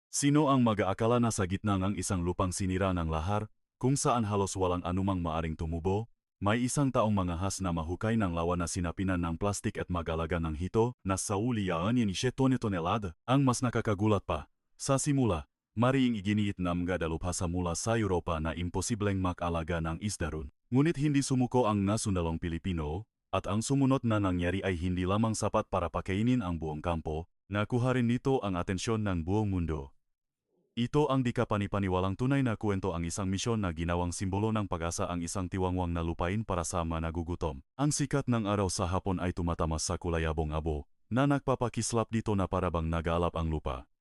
Sino ang mag-aakala na sa gitna ng isang lupang sinira ng lahar, kung saan halos walang anumang maaring tumubo, may isang taong mangahas na mahukay ng lawa na sinapinan ng plastik at mag-alaga ng hito na sa uliyaan ni 7 tonelada. Ang mas nakakagulat pa, sa simula, mariing iginiit na mga dalubhasa mula sa Europa na imposibleng mag-alaga ng isda ron. Ngunit hindi sumuko ang nasundalong Pilipino, at ang sumunod na nangyari ay hindi lamang sapat para pakainin ang buong kampo, nakuha rin nito ang atensyon ng buong mundo. Ito ang di kapanipaniwalang tunay na kwento, ang isang misyon na ginawang simbolo ng pag-asa, ang isang tiwangwang na lupain para sa mga nagugutom. Ang sikat ng araw sa hapon ay tumatamas sa kulayabong abo, na nagpapakislap dito na parabang nag-aalap ang lupa.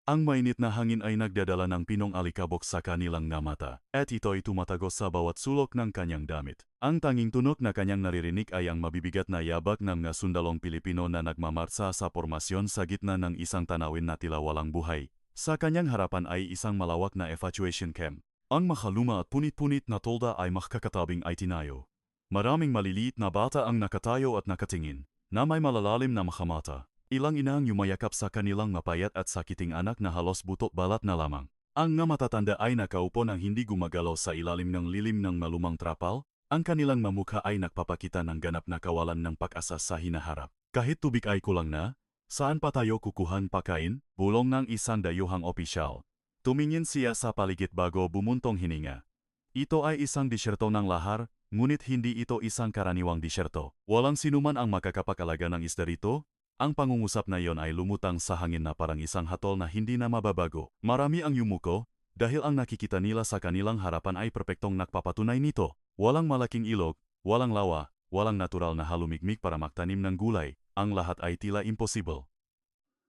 Ang mainit na hangin ay nagdadala ng pinong alikabok sa kanilang mga mata, at ito ay tumatagos sa bawat sulok ng kanyang damit. Ang tanging tunog na kanyang naririnig ay ang mabibigat na yabag ng mga sundalong Pilipino na nagmamarsa sa formasyon sa gitna ng isang tanawin na tila walang buhay. Sa kanyang harapan ay isang malawak na evacuation camp. Ang makaluma at punit-punit na tolda ay makakatabing ay tinayo. Maraming maliliit na bata ang nakatayo at nakatingin, na may malalalim na makamata. Ilang ina ang yumayakap sa kanilang mapayat at sakiting anak na halos butot balat na lamang. Ang nga matatanda ay nakaupo ng hindi gumagalaw sa ilalim ng lilim ng malumang trapal. Ang kanilang mamukha ay nagpapakita ng ganap na kawalan ng pag-asa sa hinaharap. Kahit tubig ay kulang na, saan pa tayo kukuhan pakain? Bulong ng isang dayuhang opisyal. Tumingin siya sa paligid bago bumuntong hininga. Ito ay isang disyerto ng lahar, ngunit hindi ito isang karaniwang disyerto. Walang sinuman ang makakapag-alaga ng isda rito. Ang pangungusap na iyon ay lumutang sa hangin na parang isang hatol na hindi na mababago. Marami ang yumuko, dahil ang nakikita nila sa kanilang harapan ay perpektong nagpapatunay nito. Walang malaking ilog, walang lawa, walang natural na halumigmig para magtanim ng gulay. Ang lahat ay tila imposible.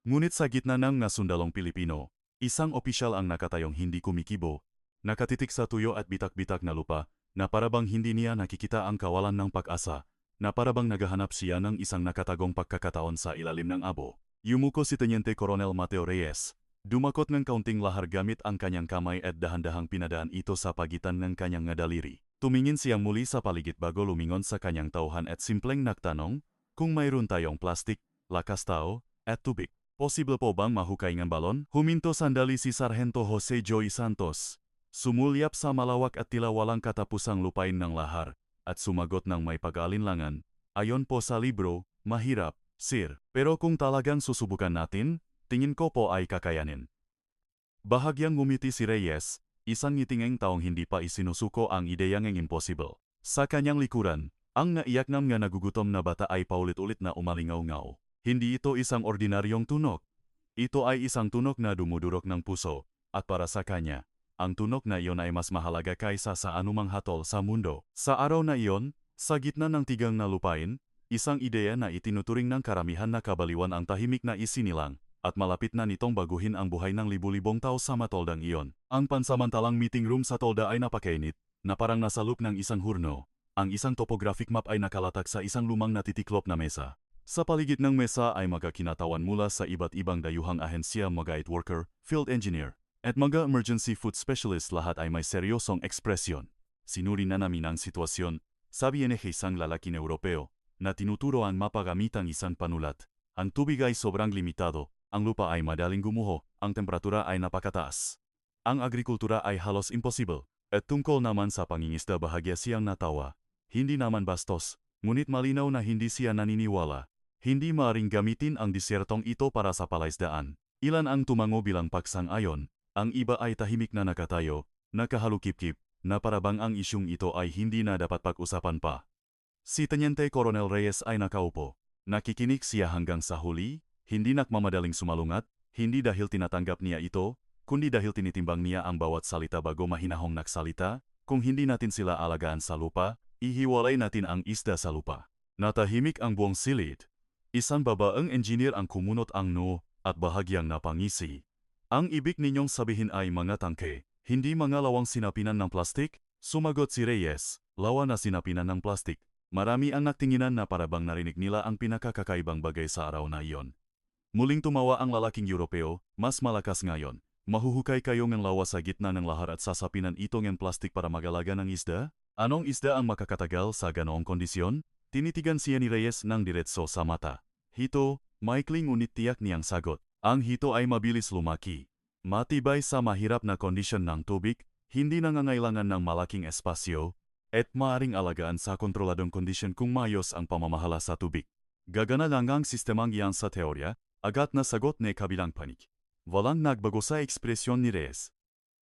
Ngunit sa gitna ng nasundalong Pilipino, isang opisyal ang nakatayong hindi kumikibo, nakatitik sa tuyo at bitak-bitak na lupa, na parabang hindi niya nakikita ang kawalan ng pag-asa, na parabang naghahanap siya ng isang nakatagong pagkakataon sa ilalim ng abo. Yumuko si Teniente Coronel Mateo Reyes. Dumakot ng kaunting lahar gamit ang kanyang kamay at dahan-dahang pinadaan ito sa pagitan ng kanyang nga daliri. Tumingin siyang muli sa paligid bago lumingon sa kanyang tauhan at simpleng nagtanong, kung mayroon tayong plastik, lakas tao, at tubig, posible po bang mahukay ng balon? Huminto sandali si Sargento Jose Joy Santos. Sumulyap sa malawak at tila walang katapusang lupain ng lahar, at sumagot ng may pag-aalinlangan, ayon po sa libro, mahirap, sir. Pero kung talagang susubukan natin, tingin ko po ay kakayanin. Bahagyang ngumiti si Reyes, isang ngitingeng taong hindi pa isinusuko ang ideyang impossible. Sa kanyang likuran, ang naiyak ng nga nagugutom na bata ay paulit-ulit na umalingaw-ngaw. Hindi ito isang ordinaryong tunog. Ito ay isang tunog na dumudurok ng puso, at para sa kanya, ang tunog na iyon ay mas mahalaga kaysa sa anumang hatol sa mundo. Sa araw na iyon, sa gitna ng tigang na lupain, isang ideya na itinuturing ng karamihan na kabaliwan ang tahimik na isinilang, at malapit na nitong baguhin ang buhay ng libu-libong tao sa matoldang iyon. Ang pansamantalang meeting room sa tolda ay napakainit, na parang nasa loob ng isang hurno. Ang isang topographic map ay nakalatak sa isang lumang natitiklop na mesa. Sa paligid ng mesa ay mga kinatawan mula sa iba't ibang dayuhang ahensya, mga worker, field engineer, at mga emergency food specialist. Lahat ay may seryosong ekspresyon. Sinuri na namin ang sitwasyon, sabi ni isang lalaking Europeo, na tinuturo ang mapa gamit ang isang panulat. Ang tubig ay sobrang limitado, ang lupa ay madaling gumuho, ang temperatura ay napakataas. Ang agrikultura ay halos impossible. At tungkol naman sa pangingisda, bahagya siyang natawa. Hindi naman bastos, ngunit malinaw na hindi siya naniniwala. Hindi maaring gamitin ang disyertong ito para sa palaisdaan. Ilan ang tumango bilang pagsang-ayon. Ang iba ay tahimik na nakatayo, nakahalukip-kip, na parabang ang isyung ito ay hindi na dapat pag-usapan pa. Si Teniente Coronel Reyes ay nakaupo. Nakikinig siya hanggang sa huli, hindi nagmamadaling sumalungat, hindi dahil tinatanggap niya ito, kundi dahil tinitimbang niya ang bawat salita bago mahinahong nagsalita. Kung hindi natin sila alagaan sa lupa, ihiwalay natin ang isda sa lupa. Natahimik ang buong silid. Isang babaeng engineer ang kumunot ang no, at bahagyang napangisi. Ang ibig ninyong sabihin ay mga tangke, hindi mga lawang sinapinan ng plastik? Sumagot si Reyes, lawa na sinapinan ng plastik. Marami ang nagtinginan na parabang narinig nila ang pinakakakaibang bagay sa araw na iyon. Muling tumawa ang lalaking Europeo, mas malakas ngayon. Mahuhukay kayo ng lawa sa gitna ng lahar at sasapinan ito ng plastik para mag-alaga ng isda? Anong isda ang makakatagal sa ganoong kondisyon? Tinitigan siya ni Reyes ng diretso sa mata. Hito, maikling ngunit tiyak niyang sagot. Ang hito ay mabilis lumaki. Matibay sa mahirap na kondisyon ng tubig, hindi nangangailangan ng malaking espasyo, at maaring alagaan sa kontroladong kondisyon kung maayos ang pamamahala sa tubig. Gagana lang ang sistemang iyan sa teorya, agad na sagot ni kabilang panig. Walang nagbago sa ekspresyon ni Reyes.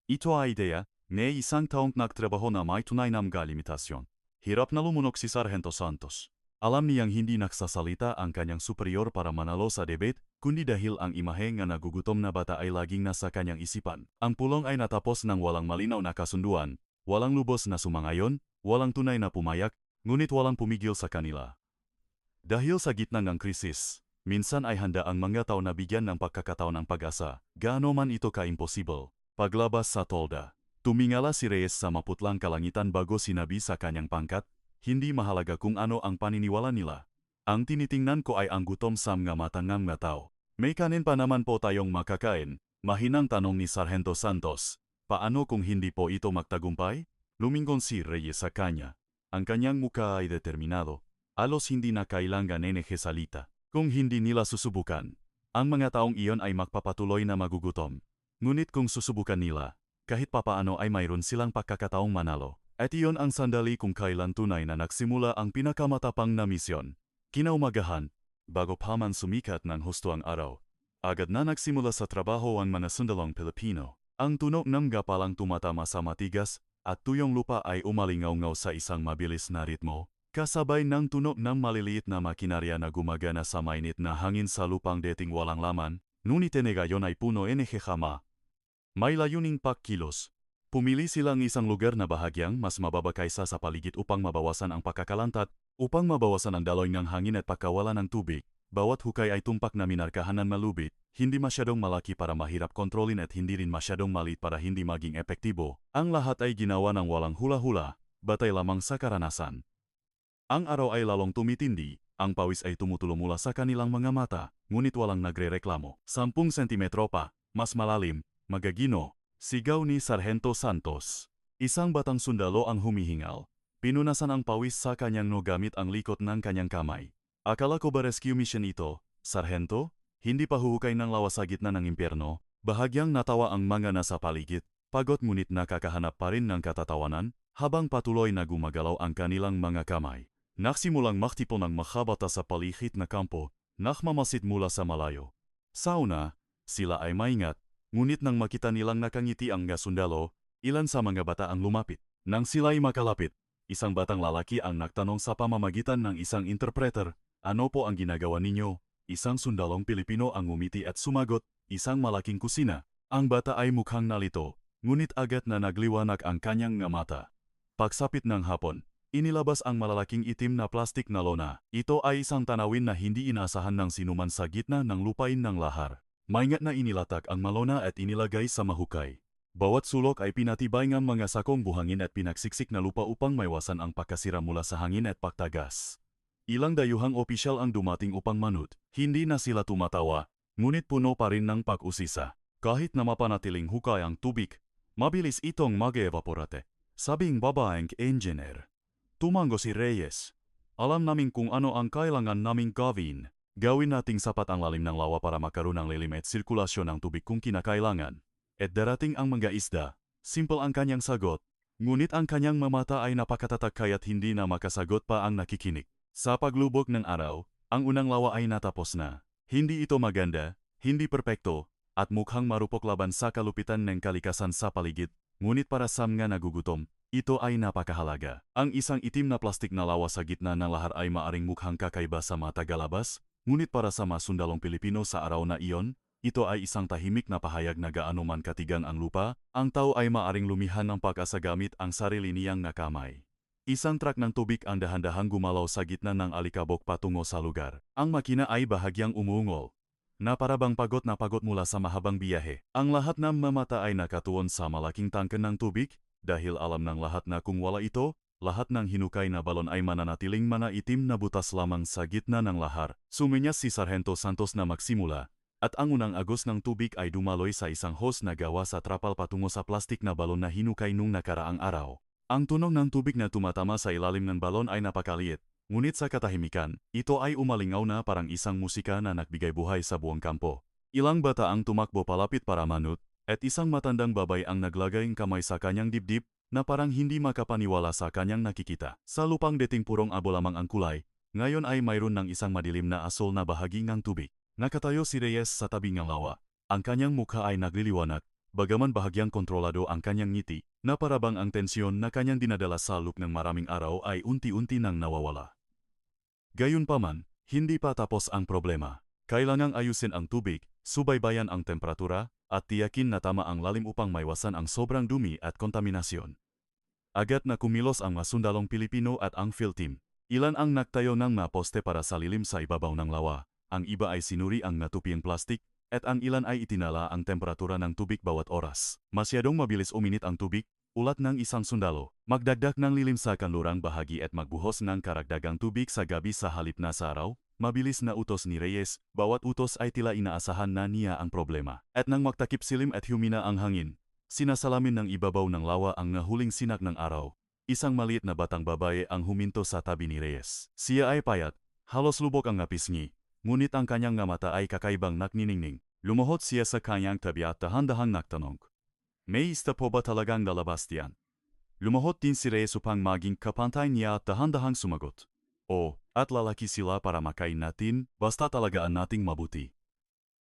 Ito ay ideya, ne isang taong nagtrabaho na may tunay na mga limitasyon. Hirap na lumunok si Sargento Santos. Alam niyang hindi nagsasalita ang kanyang superior para manalo sa debate, kundi dahil ang imahe nga nagugutom na bata ay laging nasa kanyang isipan. Ang pulong ay natapos ng walang malinaw na kasunduan, walang lubos na sumangayon, walang tunay na pumayak, ngunit walang pumigil sa kanila. Dahil sa gitna ng krisis, minsan ay handa ang mga tao na bigyan ng pagkakataon ng pag-asa, gaano man ito ka-imposible. Paglabas sa tolda, tumingala si Reyes sa maputlang kalangitan bago sinabi sa kanyang pangkat, hindi mahalaga kung ano ang paniniwala nila. Ang tinitingnan ko ay ang gutom sa mga matangang mga tao. May kanin pa naman po tayong makakain, mahinang tanong ni Sargento Santos. Paano kung hindi po ito magtagumpay? Lumingon si Reyes sa kanya. Ang kanyang muka ay determinado. Alos hindi na kailangan salita. Kung hindi nila susubukan, ang mga taong iyon ay magpapatuloy na magugutom. Ngunit kung susubukan nila, kahit papaano ay mayroon silang pagkakataong manalo. At iyon ang sandali kung kailan tunay na nagsimula ang pinakamatapang na misyon. Kinaumagahan, bago pa man sumikat ng husto ang araw, agad na nagsimula sa trabaho ang mga sundalong Pilipino. Ang tunog ng gapalang tumatama sa matigas at tuyong lupa ay umalingaw-ngaw sa isang mabilis na ritmo, kasabay ng tunog ng maliliit na makinarya na gumagana sa mainit na hangin sa lupang dating walang laman, ngunit ngayon ay puno enehehama. May layuning pagkilos. Pumili silang isang lugar na bahagyang mas mababa kaysa sa paligid upang mabawasan ang pagkakalantat, upang mabawasan ang daloy ng hangin at pagkawala ng tubig. Bawat hukay ay tumpak na minarkahan ng malubit, hindi masyadong malaki para mahirap kontrolin at hindi rin masyadong maliit para hindi maging epektibo. Ang lahat ay ginawa ng walang hula-hula, batay lamang sa karanasan. Ang araw ay lalong tumitindi, ang pawis ay tumutulo mula sa kanilang mga mata, ngunit walang nagrereklamo. 10 sentimetro pa, mas malalim, magagino. Sigaw ni Sargento Santos. Isang batang sundalo ang humihingal. Pinunasan ang pawis sa kanyang no gamit ang likot ng kanyang kamay. Akala ko ba rescue mission ito, Sargento? Hindi pa huhukay ng lawa sa gitna ng impyerno. Bahagyang natawa ang mga nasa paligid, pagod ngunit nakakahanap pa rin ng katatawanan, habang patuloy na gumagalaw ang kanilang mga kamay. Nagsimulang maktipon ng makabata sa paligid na kampo, nakmamasid mula sa malayo. Sa una, sila ay maingat. Ngunit nang makita nilang nakangiti ang mga sundalo, ilan sa mga bata ang lumapit. Nang sila'y makalapit, isang batang lalaki ang nagtanong sa pamamagitan ng isang interpreter, ano po ang ginagawa ninyo? Isang sundalong Pilipino ang umiti at sumagot, isang malaking kusina. Ang bata ay mukhang nalito, ngunit agad na nagliwanag ang kanyang nga mata. Pagsapit ng hapon, inilabas ang malalaking itim na plastik na lona. Ito ay isang tanawin na hindi inaasahan ng sinuman sa gitna ng lupain ng lahar. Maingat na inilatag ang malona at inilagay sa mahukay. Bawat sulok ay pinatibay ng mga sakong buhangin at pinaksiksik na lupa upang maiwasan ang pagkasira mula sa hangin at pagtagas. Ilang dayuhang opisyal ang dumating upang manut. Hindi na sila tumatawa, ngunit puno pa rin ng pag-usisa. Kahit na mapanatiling hukay ang tubig, mabilis itong mag-evaporate. Sabing babaeng engineer. Tumango si Reyes. Alam namin kung ano ang kailangan naming gawin. Gawin nating sapat ang lalim ng lawa para makaroon ng lilim at sirkulasyon ng tubig kung kinakailangan. At darating ang mga isda. Simple ang kanyang sagot. Ngunit ang kanyang mamata ay napakatatak kaya't hindi na makasagot pa ang nakikinig. Sa paglubog ng araw, ang unang lawa ay natapos na. Hindi ito maganda, hindi perpekto, at mukhang marupok laban sa kalupitan ng kalikasan sa paligid. Ngunit para sa mga nagugutom, ito ay napakahalaga. Ang isang itim na plastik na lawa sa gitna ng lahar ay maaring mukhang kakaiba sa mata galabas. Ngunit para sa mga sundalong Pilipino sa araw na iyon, ito ay isang tahimik na pahayag na gaano man katigang ang lupa, ang tao ay maaring lumihan ng pag-asa gamit ang sarili niyang nakamay. Isang trak ng tubig ang dahan-dahang gumalaw sa gitna ng alikabok patungo sa lugar. Ang makina ay bahagyang umuungol, na parabang pagod na pagod mula sa mahabang biyahe. Ang lahat ng mamata ay nakatuon sa malaking tangke ng tubig, dahil alam ng lahat na kung wala ito, lahat ng hinukay na balon ay mananatiling manaitim na butas lamang sa gitna ng lahar. Suminyas si Sargento Santos na magsimula, at ang unang agos ng tubig ay dumaloy sa isang hose na gawa sa trapal patungo sa plastik na balon na hinukay nung nakaraang araw. Ang tunog ng tubig na tumatama sa ilalim ng balon ay napakaliit, ngunit sa katahimikan, ito ay umalingaw na parang isang musika na nagbigay buhay sa buong kampo. Ilang bata ang tumakbo palapit para manut, At isang matandang babae ang naglagay ng kamay sa kanyang dibdib na parang hindi makapaniwala sa kanyang nakikita. Sa lupang dating purong abo lamang ang kulay, ngayon ay mayroon ng isang madilim na asol na bahagi ng tubig. Nakatayo si Reyes sa tabi ng lawa. Ang kanyang mukha ay nagliliwanag, bagaman bahagyang kontrolado ang kanyang ngiti, na parabang ang tensyon na kanyang dinadala sa loob ng maraming araw ay unti-unti nang nawawala. Gayunpaman, hindi pa tapos ang problema. Kailangang ayusin ang tubig, subaybayan ang temperatura, at tiyakin na tama ang lalim upang maiwasan ang sobrang dumi at kontaminasyon. Agad na kumilos ang mga sundalong Pilipino at ang field team. Ilan ang nagtayo ng mga poste para sa lilim sa ibabaw ng lawa, ang iba ay sinuri ang natupiang plastik, at ang ilan ay itinala ang temperatura ng tubig bawat oras. Masyadong mabilis uminit ang tubig, ulat ng isang sundalo. Magdagdag ng lilim sa kanlurang bahagi at magbuhos ng karagdagang tubig sa gabi sa halip na sa araw. Mabilis na utos ni Reyes, bawat utos ay tila inaasahan na niya ang problema. At nang magtakip silim at humina ang hangin, sinasalamin ng ibabaw ng lawa ang nahuling sinak ng araw. Isang maliit na batang babae ang huminto sa tabi ni Reyes. Siya ay payat, halos lubok ang ngapisngi, ngunit ang kanyang nga mata ay kakaibang nakniningning. Lumuhod siya sa kanyang tabi at dahan-dahang nagtanong, "May isda po ba talagang lalabas diyan?" Lumuhod din si Reyes upang maging kapantay niya at dahan-dahang sumagot, "O, at lalaki sila para makain natin, basta talagaan nating mabuti."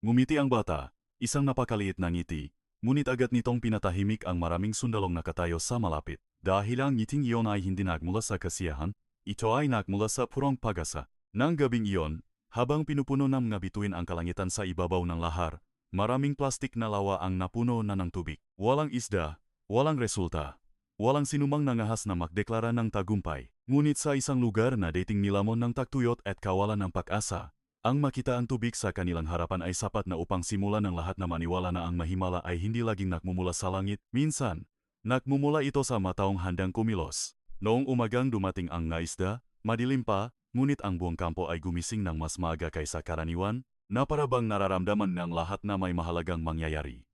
Ngumiti ang bata, isang napakaliit na ngiti, ngunit agad nitong pinatahimik ang maraming sundalong nakatayo sa malapit. Dahil ang ngiting iyon ay hindi nagmula sa kasiyahan, ito ay nagmula sa purong pag-asa. Nang gabing iyon, habang pinupuno ng mga bituin ang kalangitan sa ibabaw ng lahar, maraming plastik na lawa ang napuno na ng tubig. Walang isda, walang resulta, walang sinumang nangahas na magdeklara ng tagumpay. Ngunit sa isang lugar na dating nilamon ng taktuyot at kawalan ng pag-asa, ang makita ang tubig sa kanilang harapan ay sapat na upang simulan ng lahat na maniwala na ang mahimala ay hindi laging nakmumula sa langit. Minsan, nakmumula ito sa mataong handang kumilos. Noong umagang dumating ang ngaisda, madilim pa, ngunit ang buong kampo ay gumising ng mas maaga kaysa karaniwan, na parabang nararamdaman ng lahat na may mahalagang mangyayari.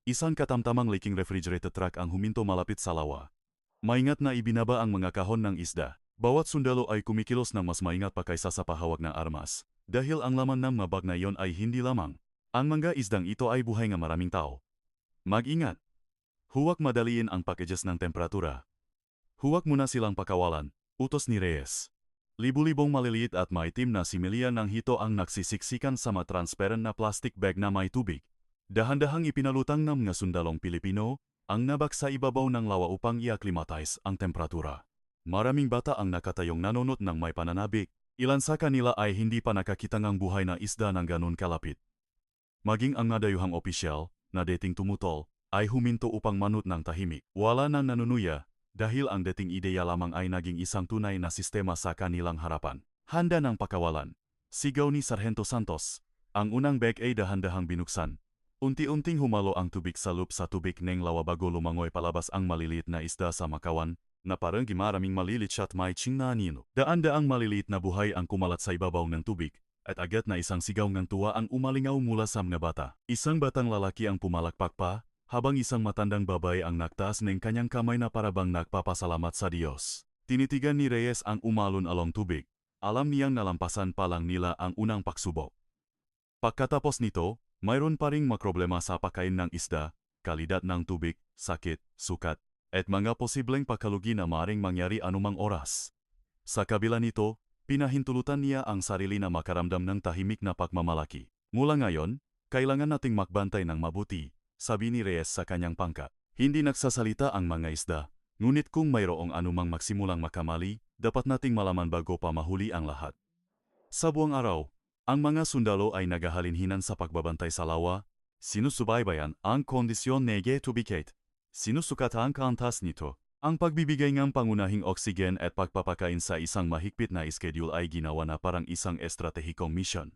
Isang katamtamang leaking refrigerated truck ang huminto malapit sa lawa. Maingat na ibinaba ang mga kahon ng isda. Bawat sundalo ay kumikilos ng mas maingat pa kaysa sa pahawak ng armas, dahil ang laman ng mabag na iyon ay hindi lamang. Ang mga isdang ito ay buhay ng maraming tao. Mag-ingat! Huwag madaliin ang pag-adjust ng temperatura. Huwag muna silang pakawalan, utos ni Reyes. Libu-libong maliliit at maitim na similya ng hito ang nagsisiksikan sa mga transparent na plastic bag na may tubig. Dahan-dahang ipinalutang ng mga sundalong Pilipino ang nabak sa ibabaw ng lawa upang i-acclimatize ang temperatura. Maraming bata ang nakatayong nanunot ng may pananabik. Ilan sa kanila ay hindi pa nakakita ng buhay na isda ng ganun kalapit. Maging ang nadayuhang opisyal, na dating tumutol, ay huminto upang manut ng tahimik. Wala nang nanunuya, dahil ang dating ideya lamang ay naging isang tunay na sistema sa kanilang harapan. Handa ng pakawalan. Sigaw ni Sargento Santos. Ang unang bag ay dahan-dahang binuksan. Unti-unting humalo ang tubig sa loop sa tubig ng lawa bago lumangoy palabas ang maliliit na isda sa makawan, na parang maraming malilit at may ching na anino. Daan-daang maliliit na buhay ang kumalat sa ibabaw ng tubig, at agad na isang sigaw ng tuwa ang umalingaw mula sa mga bata. Isang batang lalaki ang pumalakpak pa, habang isang matandang babae ang nagtaas ng kanyang kamay na parabang nagpapasalamat sa Diyos. Tinitigan ni Reyes ang umalon-along tubig. Alam niyang nalampasan pa lang nila ang unang pagsubok. Pagkatapos nito, mayroon pa ring maproblema sa pagkain ng isda, kalidad ng tubig, sakit, sukat, at mga posibleng pagkalugi na maaaring mangyari anumang oras. Sa kabila nito, pinahintulutan niya ang sarili na makaramdam ng tahimik na pagmamalaki. Mula ngayon, kailangan nating magbantay ng mabuti, sabi ni Reyes sa kanyang pangkat. Hindi nagsasalita ang mga isda, ngunit kung mayroong anumang magsimulang makamali, dapat nating malaman bago pa mahuli ang lahat. Sa buong araw, ang mga sundalo ay nagahalinhinan sa pagbabantay sa lawa, sinusubaybayan ang kondisyon ng tubig, sinusukat ang kaantas nito. Ang pagbibigay ng pangunahing oksigen at pagpapakain sa isang mahigpit na schedule ay ginawa na parang isang estratehikong misyon.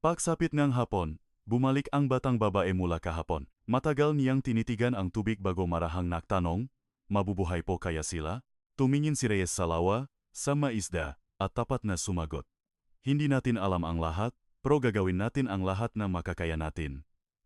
Pagsapit ng hapon, bumalik ang batang babae mula kahapon. Matagal niyang tinitigan ang tubig bago marahang nagtanong, mabubuhay po kaya sila? Tumingin si Reyes sa lawa, sa maisda, at tapat na sumagot. Hindi natin alam ang lahat, pero gagawin natin ang lahat na makakaya natin.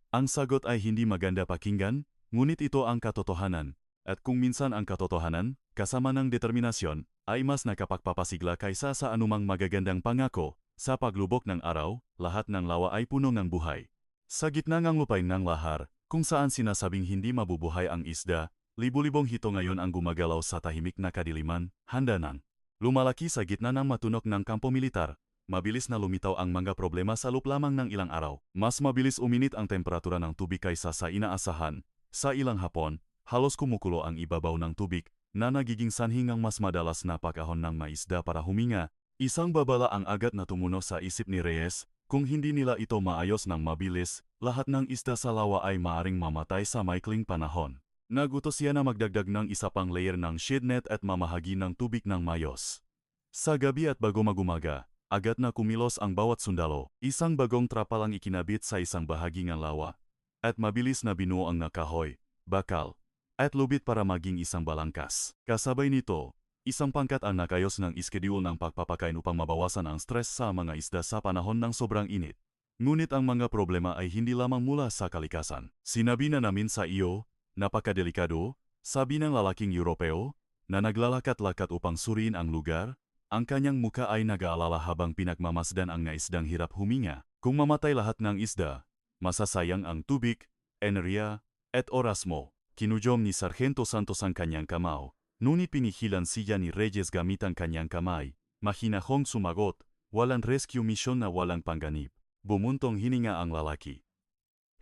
Ang sagot ay hindi maganda pakinggan, ngunit ito ang katotohanan. At kung minsan ang katotohanan, kasama ng determinasyon, ay mas nakapagpapasigla kaysa sa anumang magagandang pangako, sa paglubok ng araw, lahat ng lawa ay puno ng buhay. Sa gitna ng lupain ng lahar, kung saan sinasabing hindi mabubuhay ang isda, libu-libong hito ngayon ang gumagalaw sa tahimik na kadiliman, handa nang lumalaki sa gitna ng matunok ng kampo militar. Mabilis na lumitaw ang mga problema sa loob lamang ng ilang araw. Mas mabilis uminit ang temperatura ng tubig kaysa sa inaasahan. Sa ilang hapon, halos kumukulo ang ibabaw ng tubig, na nagiging sanhi ng mas madalas na pagkahon ng maisda para huminga. Isang babala ang agad na tumuno sa isip ni Reyes. Kung hindi nila ito maayos ng mabilis, lahat ng isda sa lawa ay maaring mamatay sa maikling panahon. Nagutos siya na magdagdag ng isa pang layer ng shade net at mamahagi ng tubig ng mayos. Sa gabi at bago magumaga, agad na kumilos ang bawat sundalo. Isang bagong trapal ang ikinabit sa isang bahagi ng lawa, at mabilis na binuo ang nakahoy, bakal, at lubid para maging isang balangkas. Kasabay nito, isang pangkat ang nakayos ng iskedule ng pagpapakain upang mabawasan ang stress sa mga isda sa panahon ng sobrang init. Ngunit ang mga problema ay hindi lamang mula sa kalikasan. Sinabi na namin sa iyo, napakadelikado, sabi ng lalaking Europeo, na naglalakat-lakat upang suriin ang lugar. Ang kanyang muka ay nag-aalala habang pinagmamasdan ang naisdang hirap huminga. Kung mamatay lahat ng isda, masasayang ang tubig, enerhiya, at oras mo. Kinujom ni Sargento Santos ang kanyang kamao. Ngunit pinihilan siya ni Reyes gamit ang kanyang kamay. Mahinahong sumagot, walang rescue mission na walang pangganib. Bumuntong hininga ang lalaki.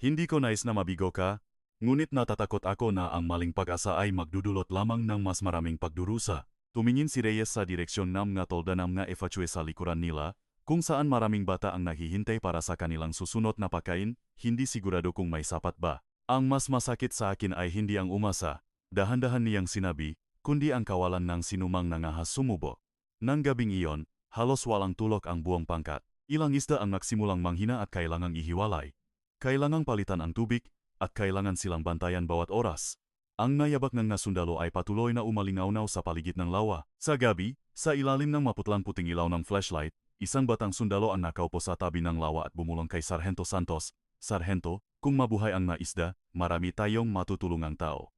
Hindi ko nais na mabigo ka, ngunit natatakot ako na ang maling pag-asa ay magdudulot lamang ng mas maraming pagdurusa. Tumingin si Reyes sa direksyon ng mga tolda ng mga evacuee sa likuran nila, kung saan maraming bata ang naghihintay para sa kanilang susunod na pagkain, hindi sigurado kung may sapat ba. Ang mas masakit sa akin ay hindi ang umasa, dahan-dahan niyang sinabi, kundi ang kawalan ng sinumang nangahas sumubo. Nang gabing iyon, halos walang tulog ang buong pangkat. Ilang isda ang nagsimulang manghina at kailangang ihiwalay. Kailangang palitan ang tubig, at kailangan silang bantayan bawat oras. Ang nayabak ng nasundalo ay patuloy na umalingaw-naw sa paligid ng lawa. Sa gabi, sa ilalim ng maputlang-puting ilaw ng flashlight, isang batang sundalo ang nakaupo sa tabi ng lawa at bumulong kay Sargento Santos, Sargento, kung mabuhay ang naisda, marami tayong matutulungang tao.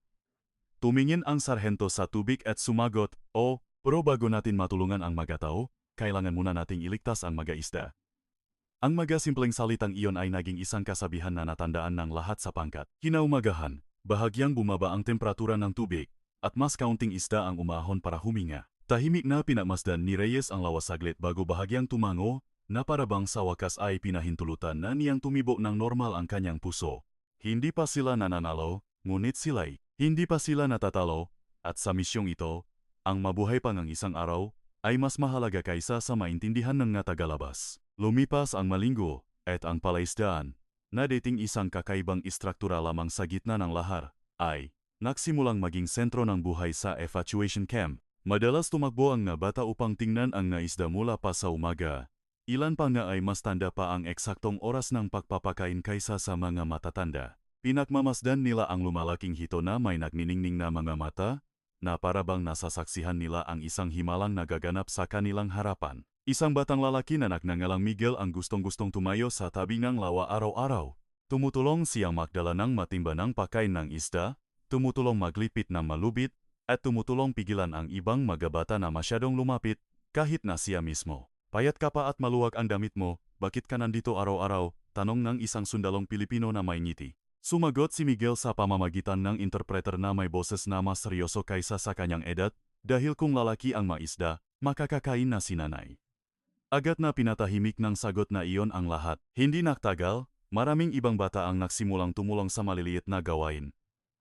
Tumingin ang sarhento sa tubig at sumagot, pero bago natin matulungan ang mga tao, kailangan muna nating iligtas ang mga isda. Ang mga simpleng salitang iyon ay naging isang kasabihan na natandaan ng lahat sa pangkat. Kinaumagahan, bahagyang bumaba ang temperatura ng tubig, at mas kaunting isda ang umahon para huminga. Tahimik na pinagmasdan ni Reyes ang lawa saglit bago bahagyang tumango, na parabang sa wakas ay pinahintulutan na niyang tumibo ng normal ang kanyang puso. Hindi pa sila nananalo, ngunit sila'y hindi pa sila natatalo, at sa misyong ito, ang mabuhay pa ng isang araw ay mas mahalaga kaysa sa maintindihan ng nga tagalabas. Lumipas ang malinggo, at ang palaisdaan, na dating isang kakaibang istruktura lamang sa gitna ng lahar, ay nagsimulang maging sentro ng buhay sa evacuation camp. Madalas tumakbo ang nga bata upang tingnan ang nga isda mula pa sa umaga. Ilan pa nga ay mas tanda pa ang eksaktong oras ng pagpapakain kaysa sa mga matatanda. Pinagmamasdan nila ang lumalaking hito na may nagniningning na mga mata, na parabang nasasaksihan nila ang isang himalang nagaganap sa kanilang harapan. Isang batang lalaki na nagngangalang Miguel ang gustong-gustong tumayo sa tabi ng lawa araw-araw. Tumutulong siyang magdala ng matimba ng pagkain ng isda, tumutulong maglipit ng malubit, at tumutulong pigilan ang ibang mga bata na masyadong lumapit, kahit na siya mismo. Payat ka pa at maluwag ang damit mo, bakit ka nandito araw-araw? Tanong ng isang sundalong Pilipino na may ngiti. Sumagot si Miguel sa pamamagitan ng interpreter na may boses na mas seryoso kaysa sa kanyang edad, dahil kung lalaki ang maisda, makakakain na si nanay. Agad na pinatahimik ng sagot na iyon ang lahat. Hindi nagtagal, maraming ibang bata ang nagsimulang tumulong sa maliliit na gawain.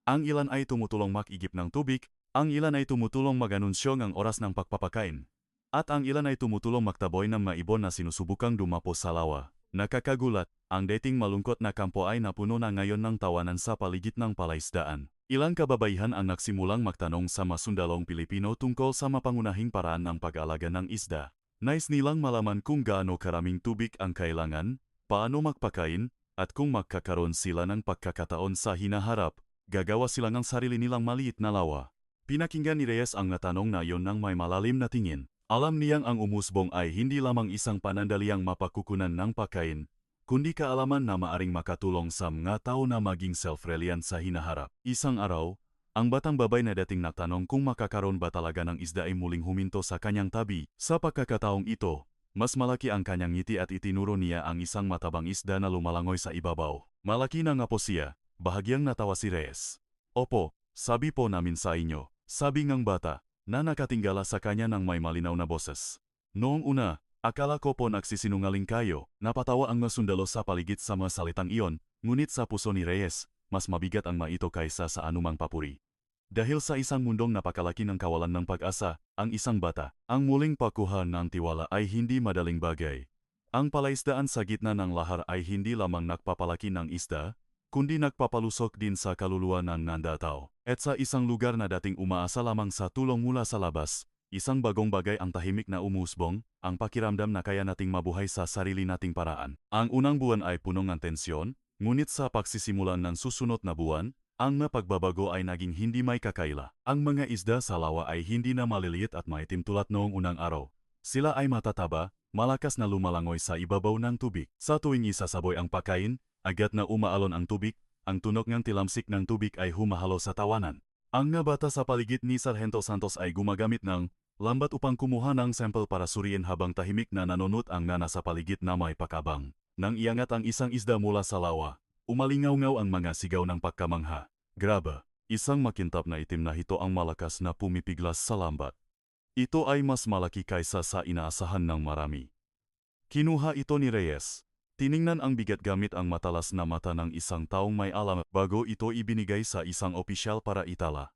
Ang ilan ay tumutulong mag-igip ng tubig, ang ilan ay tumutulong mag-anunsyo ng oras ng pagpapakain, at ang ilan ay tumutulong magtaboy ng maibon na sinusubukang dumapo sa lawa. Nakakagulat, ang dating malungkot na kampo ay napuno na ngayon ng tawanan sa paligid ng palaisdaan. Ilang kababaihan ang nagsimulang magtanong sa masundalong Pilipino tungkol sa mapangunahing paraan ng pag-alaga ng isda. Nais nilang malaman kung gaano karaming tubig ang kailangan, paano magpakain, at kung magkakaroon sila ng pagkakataon sa hinaharap, gagawa sila ng sarili nilang maliit na lawa. Pinakinggan ni Reyes ang natanong na iyon ng may malalim na tingin. Alam niyang ang umusbong ay hindi lamang isang panandaliang mapakukunan ng pagkain, kundi kaalaman na maaring makatulong sa mga tao na maging self-reliant sa hinaharap. Isang araw, ang batang babay na dating nagtanong kung makakaroon ba talaga ng isda ay muling huminto sa kanyang tabi. Sa pagkakataong ito, mas malaki ang kanyang ngiti at itinuro niya ang isang matabang isda na lumalangoy sa ibabaw. Malaki na nga po siya, Bahagyang natawa si Reyes. Opo, sabi po namin sa inyo, sabi ngang bata, na nakatinggala sa kanya ng may malinaw na boses. Noong una, akala ko po nagsisinungaling kayo, napatawa ang mga sundalo sa paligid sa mga salitang iyon, ngunit sa puso ni Reyes, mas mabigat ang maito kaysa sa anumang papuri. Dahil sa isang mundong napakalaki ng kawalan ng pag-asa, ang isang bata, ang muling pagkuha ng tiwala ay hindi madaling bagay. Ang palaisdaan sa gitna ng lahar ay hindi lamang nagpapalaki ng isda, kundi nagpapalusok din sa kaluluwa ng nandatao. At sa isang lugar na dating umaasa lamang sa tulong mula sa labas, isang bagong bagay ang tahimik na umusbong, ang pakiramdam na kaya nating mabuhay sa sarili nating paraan. Ang unang buwan ay puno ng tensyon, ngunit sa pagsisimulan ng susunod na buwan, ang napagbabago ay naging hindi may kakaila. Ang mga isda sa lawa ay hindi na maliliit at maitim tulad noong unang araw. Sila ay matataba, malakas na lumalangoy sa ibabaw ng tubig. Sa tuwing isasaboy ang pagkain, agad na umaalon ang tubig, ang tunog ng tilamsik ng tubig ay humahalo sa tawanan. Ang mga bata sa paligid ni Sargento Santos ay gumagamit ng lambat upang kumuha ng sample para suriin habang tahimik na nanunot ang nana sa paligid na may pakabang. Nang iangat ang isang isda mula sa lawa, umalingaw-ngaw ang mga sigaw ng pagkamangha. Grabe, isang makintab na itim na hito ang malakas na pumipiglas sa lambat. Ito ay mas malaki kaysa sa inaasahan ng marami. Kinuha ito ni Reyes. Tiningnan ang bigat gamit ang matalas na mata ng isang taong may alam bago ito ibinigay sa isang opisyal para itala.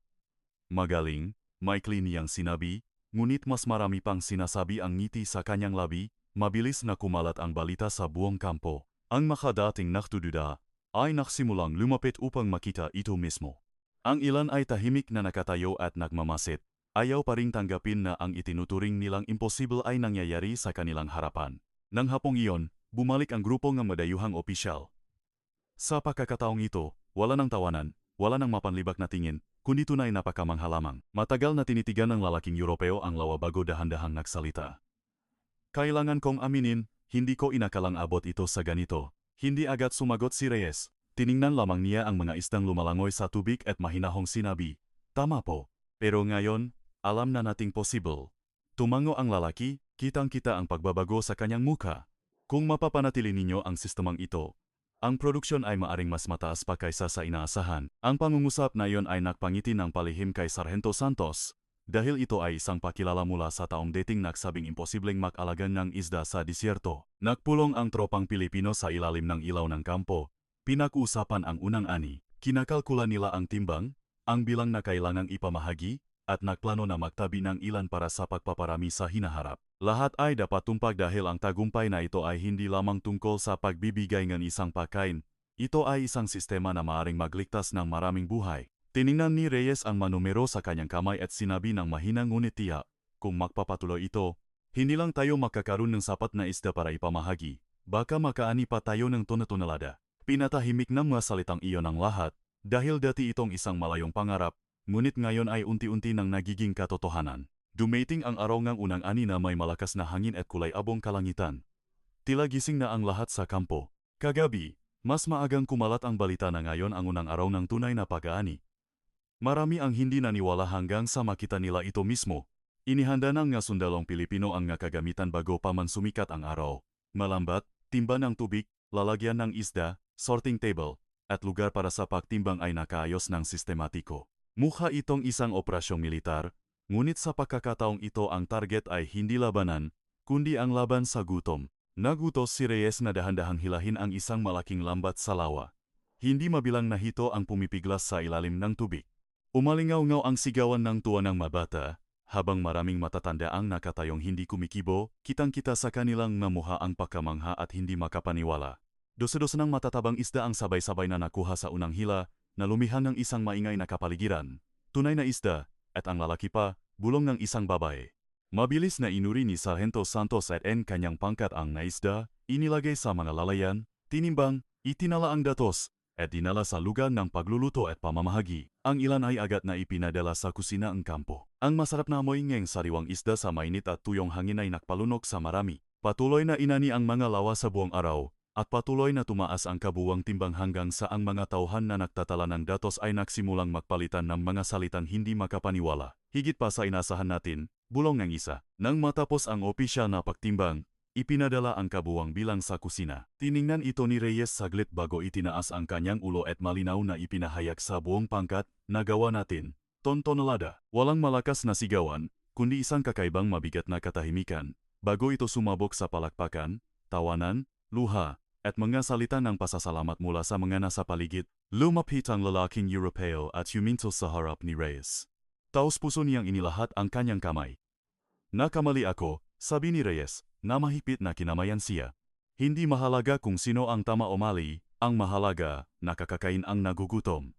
Magaling, maikli niyang sinabi, ngunit mas marami pang sinasabi ang ngiti sa kanyang labi, mabilis na kumalat ang balita sa buong kampo. Ang makadating nagdududa ay nagsimulang lumapit upang makita ito mismo. Ang ilan ay tahimik na nakatayo at nagmamasid. Ayaw pa ring tanggapin na ang itinuturing nilang imposible ay nangyayari sa kanilang harapan. Nang hapong iyon, bumalik ang grupo ng madayuhang opisyal. Sa pagkakataong ito, wala ng tawanan, wala ng mapanlibak na tingin, kundi tunay na pakamangha lamang. Matagal na tinitigan ng lalaking Europeo ang lawa bago dahan-dahang nagsalita. Kailangan kong aminin, hindi ko inakalang abot ito sa ganito. Hindi agad sumagot si Reyes. Tiningnan lamang niya ang mga isdang lumalangoy sa tubig at mahinahong sinabi, "Tama po. Pero ngayon, alam na nating possible." Tumango ang lalaki, kitang-kita ang pagbabago sa kanyang muka. Kung mapapanatili ninyo ang sistemang ito, ang produksyon ay maaring mas mataas pa kaysa sa inaasahan. Ang pangungusap na iyon ay nakpangiti ng palihim kay Sargento Santos, dahil ito ay isang pakilala mula sa taong dating nagsabing imposibleng mag-alagan ng isda sa disyerto. Nagpulong ang tropang Pilipino sa ilalim ng ilaw ng kampo. Pinag-usapan ang unang ani. Kinakalkula nila ang timbang, ang bilang na kailangang ipamahagi, at nagplano na magtabi ng ilan para sa pagpaparami sa hinaharap. Lahat ay dapat tumpag dahil ang tagumpay na ito ay hindi lamang tungkol sa pagbibigay ng isang pagkain. Ito ay isang sistema na maaring magligtas ng maraming buhay. Tiningnan ni Reyes ang manumero sa kanyang kamay at sinabi ng mahinang ngunit tiyak, kung magpapatuloy ito, hindi lang tayo makakaroon ng sapat na isda para ipamahagi, baka makaani pa tayo ng tonelada. Pinatahimik ng mga salitang iyon ang lahat, dahil dati itong isang malayong pangarap, ngunit ngayon ay unti-unti nang nagiging katotohanan. Dumating ang araw ng unang ani na may malakas na hangin at kulay abong kalangitan. Tila gising na ang lahat sa kampo. Kagabi, mas maagang kumalat ang balita na ngayon ang unang araw ng tunay na pag-aani. Marami ang hindi naniwala hanggang sa makita nila ito mismo. Inihanda ng mga sundalong Pilipino ang mga kagamitan bago pa man sumikat ang araw. Malambat, timba ng tubig, lalagyan ng isda, sorting table, at lugar para sa pagtimbang ay nakaayos ng sistematiko. Mukha itong isang operasyong militar, ngunit sa pagkakataong ito ang target ay hindi labanan, kundi ang laban sa gutom. Nagutos si Reyes na dahan-dahang hilahin ang isang malaking lambat sa lawa. Hindi mabilang na hito ang pumipiglas sa ilalim ng tubig. Umalingaw-ngaw ang sigawan ng tuwa ng mabata, habang maraming matatanda ang nakatayong hindi kumikibo, kitang-kita sa kanilang namuha ang pagkamangha at hindi makapaniwala. Dosa-dosa ng matatabang isda ang sabay-sabay na nakuha sa unang hila, na lumihan ng isang maingay na kapaligiran. Tunay na isda, at ang lalaki pa, bulong ng isang babae. Mabilis na inuri ni Sargento Santos at kanyang pangkat ang naisda, inilagay sa mga lalayan, tinimbang, itinala ang datos, at dinala sa lugar ng pagluluto at pamamahagi. Ang ilan ay agad na ipinadala sa kusina ang kampo. Ang masarap na amoy ng sariwang isda sa mainit at tuyong hangin ay nakpalunok sa marami. Patuloy na inani ang mga lawa sa buong araw, at patuloy na tumaas ang kabuwang timbang hanggang sa ang mga tauhan na nagtatala ng datos ay nagsimulang magpalitan ng mga salitang hindi makapaniwala. Higit pa sa inasahan natin, bulong ng isa. Nang matapos ang opisyal na pagtimbang, Ipinadala ang kabuwang bilang sa kusina. Tiningnan ito ni Reyes saglit bago itinaas ang kanyang ulo at malinaw na ipinahayag sa buong pangkat, nagawa natin. Tontonalada. Walang malakas na sigawan, kundi isang kakaibang mabigat na katahimikan. Bago ito sumabog sa palakpakan, tawanan, luha, at mga salita ng pasasalamat mula sa mga nasa paligid, lumapit ang lalaking Europeo at huminto sa harap ni Reyes. Taos-puso niyang inilahat ang kanyang kamay. Nakamali ako, sabi ni Reyes, na mahigpit na kinamayan siya. Hindi mahalaga kung sino ang tama o mali, ang mahalaga, nakakakain ang nagugutom.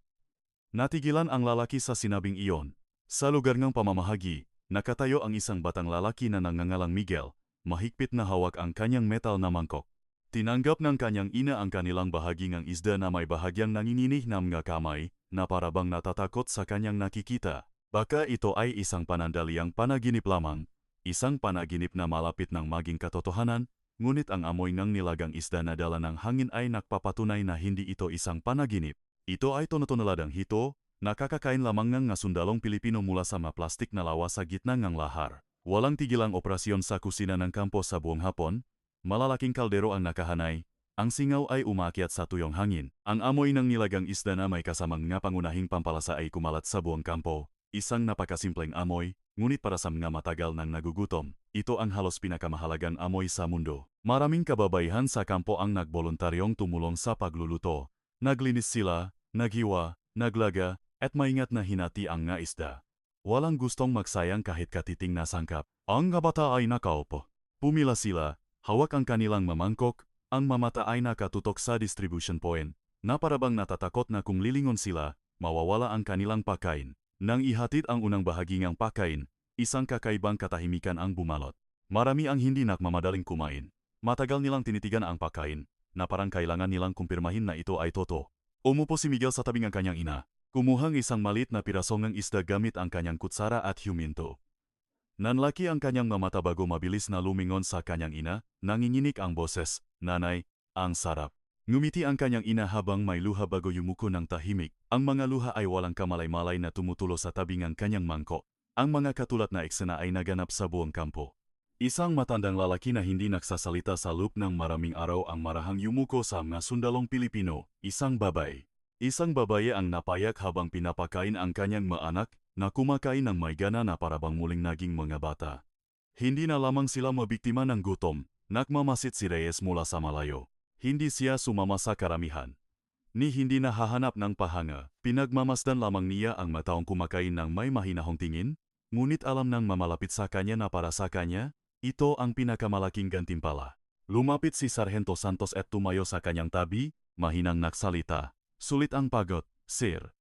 Natigilan ang lalaki sa sinabing iyon. Sa lugar ng pamamahagi, nakatayo ang isang batang lalaki na nangangalang Miguel, mahigpit na hawak ang kanyang metal na mangkok. Tinanggap ng kanyang ina ang kanilang bahagi ng isda na may bahagyang nanginginig na mga kamay, na parabang natatakot sa kanyang nakikita. Baka ito ay isang panandaliang panaginip lamang, isang panaginip na malapit ng maging katotohanan, ngunit ang amoy ng nilagang isda na dala ng hangin ay nagpapatunay na hindi ito isang panaginip. Ito ay tono-tonaladang hito, nakakakain lamang ng sundalong Pilipino mula sa maplastik na lawa sa gitna ng lahar. Walang tigilang operasyon sa kusina ng kampo sa buong hapon, malalaking kaldero ang nakahanay, ang singaw ay umakyat sa tuyong hangin. Ang amoy ng nilagang isda na may kasamang nga pangunahing pampalasa ay kumalat sa buong kampo. Isang napakasimpleng amoy, ngunit para sa mga matagal nang nagugutom, ito ang halos pinakamahalagang amoy sa mundo. Maraming kababaihan sa kampo ang nagboluntaryong tumulong sa pagluluto. Naglinis sila, naghiwa, naglaga, at maingat na hinati ang nga isda. Walang gustong magsayang kahit katiting na sangkap. Ang kabata ay nakaupo. Pumila sila, hawak ang kanilang mamangkok, ang mamata ay nakatutok sa distribution point, na parabang natatakot na kung lilingon sila, mawawala ang kanilang pagkain. Nang ihatid ang unang bahagi ng pagkain, isang kakaibang katahimikan ang bumalot. Marami ang hindi nakmamadaling kumain. Matagal nilang tinitigan ang pagkain, na parang kailangan nilang kumpirmahin na ito ay totoo. Umupo si Miguel sa tabing ng kanyang ina, kumuhang isang maliit na piraso ng isda gamit ang kanyang kutsara at huminto. Nanlaki ang kanyang mamata bago mabilis na lumingon sa kanyang ina, nanginginig ang boses, "Nanay, ang sarap." Ngumiti ang kanyang ina habang may luha bago yumuko ng tahimik. Ang mga luha ay walang kamalay-malay na tumutulo sa tabi ng kanyang mangkok. Ang mga katulad na eksena ay naganap sa buong kampo. Isang matandang lalaki na hindi nagsasalita sa loob ng maraming araw ang marahang yumuko sa mga sundalong Pilipino, isang babae. Isang babae ang napayak habang pinapakain ang kanyang mga anak, na kumakain ng may gana na parabang muling naging mga bata. Hindi na lamang sila mabiktima ng gutom, nagmamasid si Reyes mula sa malayo. Hindi siya sumama sa karamihan. Ni hindi na hahanap ng pahanga, pinagmamasdan lamang niya ang mataong kumakain ng may mahinahong tingin, ngunit alam ng mamalapit sa kanya na para sa kanya, ito ang pinakamalaking gantimpala. Lumapit si Sargento Santos at tumayo sa kanyang tabi, mahinang nagsalita. "Sulit ang pagod, sir."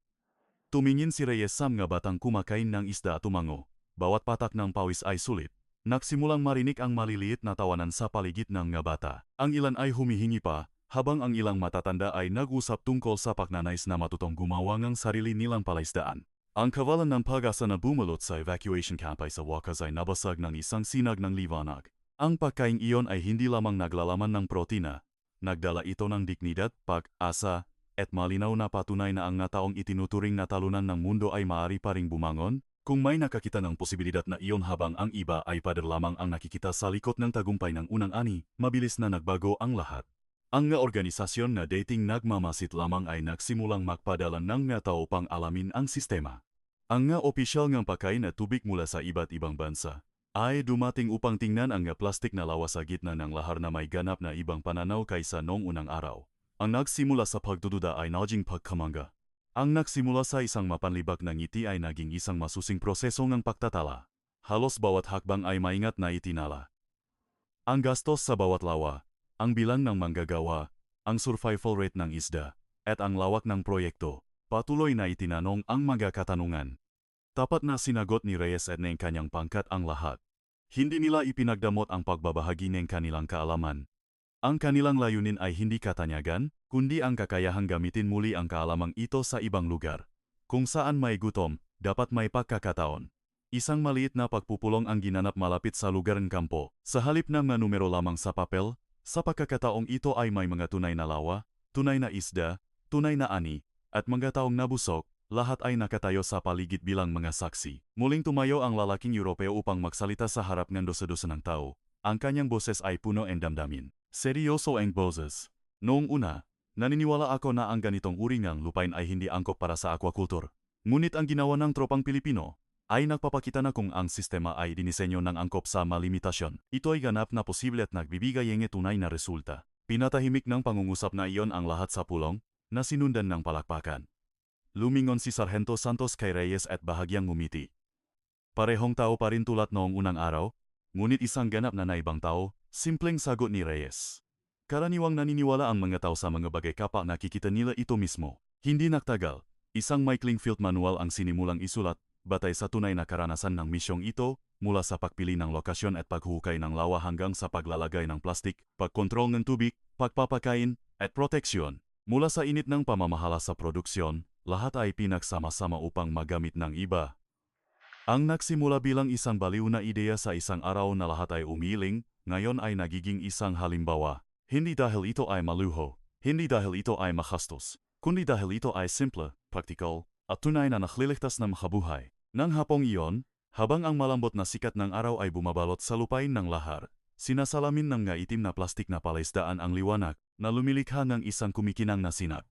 Tumingin si Reyes sa mga batang kumakain ng isda at tumango. Bawat patak ng pawis ay sulit. Nagsimulang marinig ang maliliit na tawanan sa paligid ng mga bata. Ang ilan ay humihingi pa, habang ang ilang matatanda ay nag-usap tungkol sa pagnanais na matutong gumawa ng sarili nilang palaisdaan. Ang kawalan ng pag-asa na bumalot sa evacuation camp ay sa wakas ay nabasag ng isang sinag ng liwanag. Ang pagkain iyon ay hindi lamang naglalaman ng protina, nagdala ito ng dignidad, pag-asa, at malinaw na patunay na ang nga taong itinuturing na talunan ng mundo ay maaari pa ring bumangon. Kung may nakakita ng posibilidad na iyon habang ang iba ay pader lamang ang nakikita sa likod ng tagumpay ng unang ani, mabilis na nagbago ang lahat. Ang nga organisasyon na dating nagmamasid lamang ay nagsimulang magpadala ng nga tao pang alamin ang sistema. Ang nga opisyal ng pagkain at tubig mula sa iba't ibang bansa ay dumating upang tingnan ang nga plastik na lawa sa gitna ng lahar na may ganap na ibang pananaw kaysa noong unang araw. Ang nagsimula sa pagdududa ay naging pagkamangga. Ang nagsimula sa isang mapanlibak na ngiti ay naging isang masusing proseso ng pagtatala. Halos bawat hakbang ay maingat na itinala. Ang gastos sa bawat lawa, ang bilang ng manggagawa, ang survival rate ng isda, at ang lawak ng proyekto, patuloy na itinanong ang mga katanungan. Tapat na sinagot ni Reyes at ng kanyang pangkat ang lahat. Hindi nila ipinagdamot ang pagbabahagi ng kanilang kaalaman. Ang kanilang layunin ay hindi katanyagan, kundi ang kakayahang gamitin muli ang kaalamang ito sa ibang lugar. Kung saan may gutom, dapat may pagkakataon. Isang maliit na pagpupulong ang ginanap malapit sa lugar ng kampo. Sa halip ng mga numero lamang sa papel, sa pagkakataong ito ay may mga tunay na lawa, tunay na isda, tunay na ani, at mga taong nabusok, lahat ay nakatayo sa paligid bilang mga saksi. Muling tumayo ang lalaking Europeo upang magsalita sa harap ng dosa-dosa ng tao. ang kanyang boses ay puno ng damdamin. Seryoso ang boses. Noong una, naniniwala ako na ang ganitong uri ng lupain ay hindi angkop para sa aquaculture. Ngunit ang ginawa ng tropang Pilipino ay nagpapakita na kung ang sistema ay dinisenyo ng angkop sa malimitasyon. Ito ay ganap na posible at nagbibigay ng tunay na resulta. Pinatahimik ng pangungusap na iyon ang lahat sa pulong na sinundan ng palakpakan. Lumingon si Sargento Santos kay Reyes at bahagyang ngumiti. Parehong tao pa rin tulad noong unang araw, ngunit isang ganap na naibang tao, simpleng sagot ni Reyes. Karaniwang naniniwala ang mga tao sa mga bagay kapag nakikita nila ito mismo. Hindi nagtagal, isang maikling field manual ang sinimulang isulat, batay sa tunay na karanasan ng misyong ito, mula sa pagpili ng lokasyon at paghuhukay ng lawa hanggang sa paglalagay ng plastik, pagkontrol ng tubig, pagpapakain, at proteksyon. Mula sa init ng pamamahala sa produksyon, lahat ay pinagsama-sama upang magamit ng iba. Ang nagsimula bilang isang baliw na ideya sa isang araw na lahat ay umiling, ngayon ay nagiging isang halimbawa. Hindi dahil ito ay maluho, hindi dahil ito ay makastos, kundi dahil ito ay simple, praktikal, at tunay na nagliligtas ng makabuhay. Nang hapong iyon, habang ang malambot na sikat ng araw ay bumabalot sa lupain ng lahar, sinasalamin ng itim na plastik na palaisdaan ang liwanag na lumilikha ng isang kumikinang na sinag.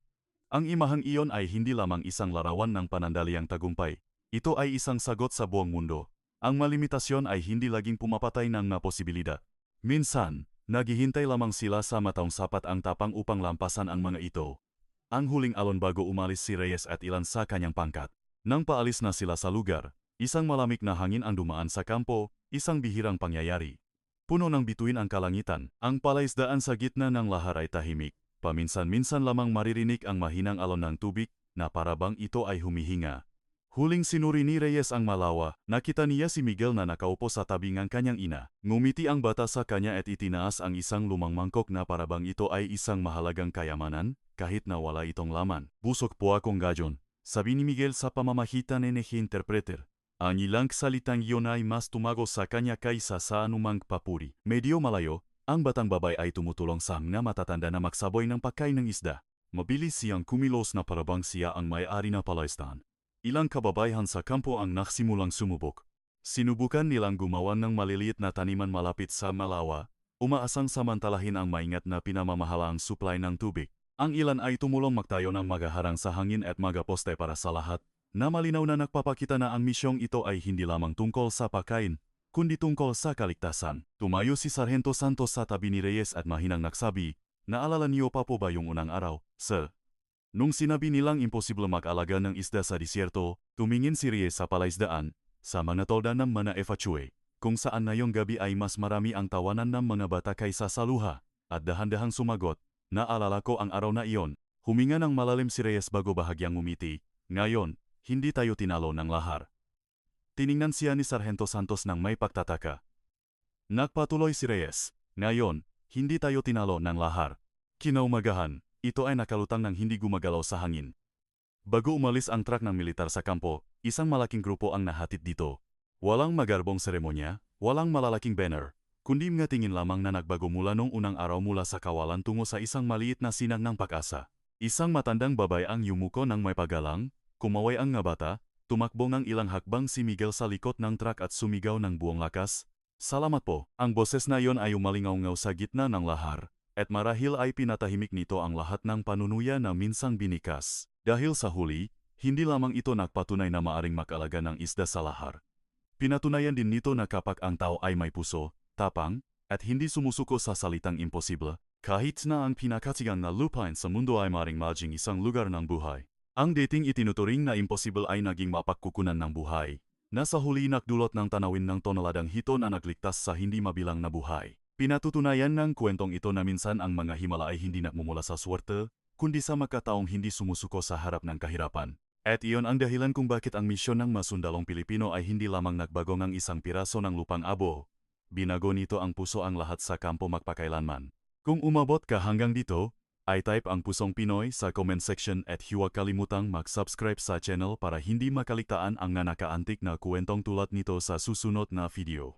Ang imahang iyon ay hindi lamang isang larawan ng panandaliang tagumpay. Ito ay isang sagot sa buong mundo. Ang malimitasyon ay hindi laging pumapatay ng posibilidad. Minsan, naghihintay lamang sila sa mataong sapat ang tapang upang lampasan ang mga ito. Ang huling alon bago umalis si Reyes at ilan sa kanyang pangkat. Nang paalis na sila sa lugar, isang malamig na hangin ang dumaan sa kampo, isang bihirang pangyayari. Puno ng bituin ang kalangitan, ang palaisdaan sa gitna ng lahar ay tahimik. Paminsan-minsan lamang maririnig ang mahinang alon ng tubig na parabang ito ay humihinga. Huling sinuri ni Reyes ang malawa, nakita niya si Miguel na nakaupo sa tabi ng kanyang ina. Ngumiti ang bata sa kanya at itinaas ang isang lumang mangkok na parabang ito ay isang mahalagang kayamanan, kahit na wala itong laman. Busog po akong gajon, sabi ni Miguel sa pamamagitan ng interpreter. Ang ilang salitang iyon ay mas tumago sa kanya kaysa sa anumang papuri. Medyo malayo, ang batang babae ay tumutulong sa mga matatanda na magsaboy ng pagkain ng isda. Mabilis siyang kumilos na parabang siya ang may-ari na palaisdaan. Ilang kababayan sa kampo ang nagsimulang sumubok. Sinubukan nilang gumawa ng maliliit na taniman malapit sa malawa, umaasang samantalahin ang maingat na pinamamahalaang supply ng tubig. Ang ilan ay tumulong magtayo ng magaharang sa hangin at magaposte para sa lahat, na malinaw na nagpapakita na ang misyong ito ay hindi lamang tungkol sa pagkain, kundi tungkol sa kaligtasan. Tumayo si Sargento Santos sa tabi ni Reyes at mahinang nagsabi, "Naalala niyo pa po ba yung unang araw, sir?" Nung sinabi nilang imposible mag-alaga ng isda sa disyerto, tumingin si Reyes sa palaisdaan, sa mga tolda ng Mana Efachue, kung saan ngayong gabi ay mas marami ang tawanan ng mga bata kaysa sa luha, at dahan-dahang sumagot, "Naalala ko ang araw na iyon." Huminga ng malalim si Reyes bago bahagyang ngumiti. "Ngayon, hindi tayo tinalo ng lahar." Tiningnan siya ni Sargento Santos ng may pagtataka. Nagpatuloy si Reyes, "Ngayon, hindi tayo tinalo ng lahar." Kinaumagahan, ito ay nakalutang ng hindi gumagalaw sa hangin. Bago umalis ang truck ng militar sa kampo, isang malaking grupo ang nahatid dito. Walang magarbong seremonya, walang malalaking banner, kundi mga tingin lamang na nagbago mula nung unang araw mula sa kawalan tungo sa isang maliit na sinag ng pag-asa. Isang matandang babae ang yumuko ng may paggalang, kumaway ang nga bata, tumakbo ng ilang hakbang si Miguel sa likod ng truck at sumigaw ng buong lakas, "Salamat po." Ang boses na iyon ay umalingaw-ngaw sa gitna ng lahar, at marahil ay pinatahimik nito ang lahat ng panunuya na minsang binikas. Dahil sa huli, hindi lamang ito nagpatunay na maaring mag-alaga ng isda sa lahar. Pinatunayan din nito na kapag ang tao ay may puso, tapang, at hindi sumusuko sa salitang imposible, kahit na ang pinakatigang na lupain sa mundo ay maring maging isang lugar ng buhay. Ang dating itinuturing na imposible ay naging mapagkukunan ng buhay. Nasa huli nakdulot ng tanawin ng tonaladang hito na nagligtas sa hindi mabilang na buhay. Pinatutunayan ng kwentong ito na minsan ang mga himala ay hindi nagmumula sa swerte, kundi sa makataong hindi sumusuko sa harap ng kahirapan. At iyon ang dahilan kung bakit ang misyon ng masundalong Pilipino ay hindi lamang nagbago ng isang piraso ng lupang abo. Binago nito ang puso ang lahat sa kampo magpakailanman. Kung umabot ka hanggang dito, ay type ang Pusong Pinoy sa comment section at huwag kalimutang mag-subscribe sa channel para hindi makaligtaan ang nakaantik na kwentong tulad nito sa susunod na video.